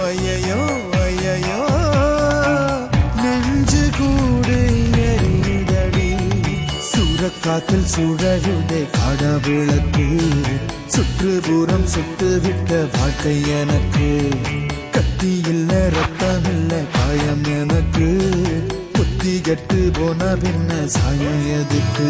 ஐயையோ ஐயையோ நெஞ்சு கூடு எரிதடி சூறக்காத்தில் சுழலுதே கடவிளக்கு சுற்றுப்புறம் சுட்டுவிட்ட வாழ்க்கை எனக்கு கத்தி இல்ல ரத்தம் இல்ல காயம் எனக்கு புத்தி கெட்டு போன பின்ன சாயம் எதுக்கு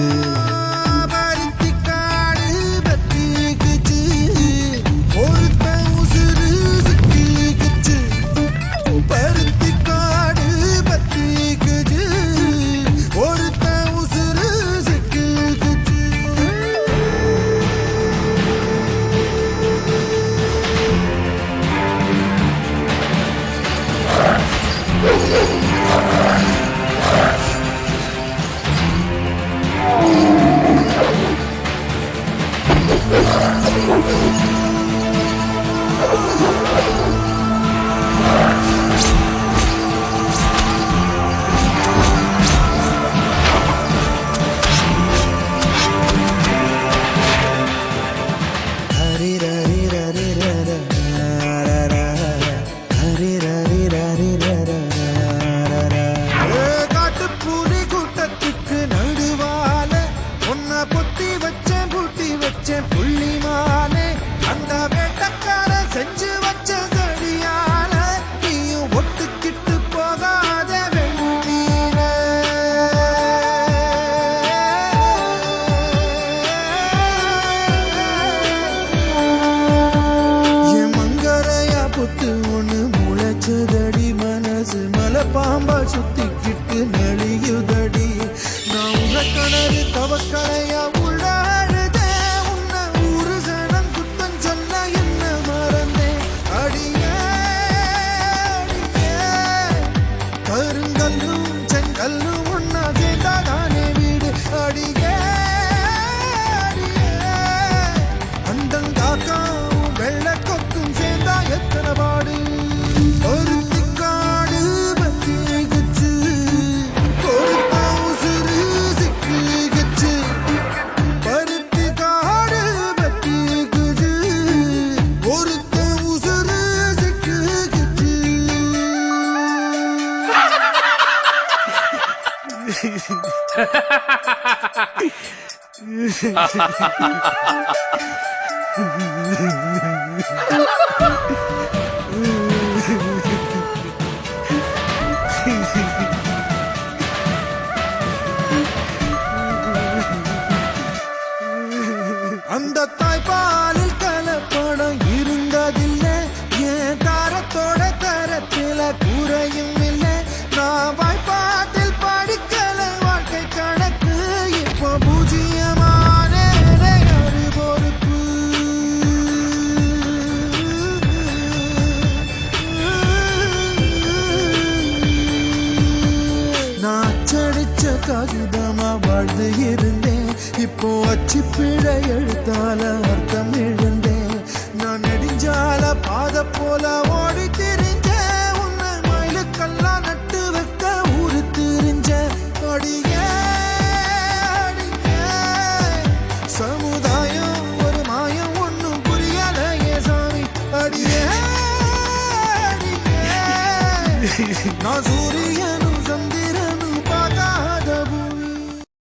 பாம்பா சுத்திக்கிட்டு நெளியுதடி நான் உனக்கணறு தவக்கலையா உள்ளாடுதே உன்னை ஊரு சனம் குத்தம் சொன்ன என்ன மறந்தே அடியே கருங்கல்லும் செங்கல்லும் ஒன்னா சேர்ந்தாதானே வீடு அடியே அண்டங்காக்காவும் வெள்ளை கொக்கும் சேர்ந்தா எத்தனை பாடு அந்த தாய்ப்பாலில் கலப்படம் இருந்ததில்லை என் தாரத்தோட தரத்தில குறையும் இல்லை நான் வாய்ப்பாட்டில் படிக்கல வாழ்க்கை கணக்கு இப்போ பூஜ்ஜியமான ஒரு பொறுப்பு நான் அச்சடிச்ச காகிதமா வாழ்ந்து இருந்தேன் இப்போ அச்சு பிழை எழுத்தால அர்த்தம் எழுந்தேன் நான் நெடுஞ்சால பாத போல ஓடி திரிஞ்சேன் உன்னை மயிலுக்கெல்லாம் நட்டு வைக்க ஊரு திரிஞ்ச அடியே சமுதாயம் ஒரு மாயம் ஒன்னும் புரியலையே சாமி அடியே நான் சூரிய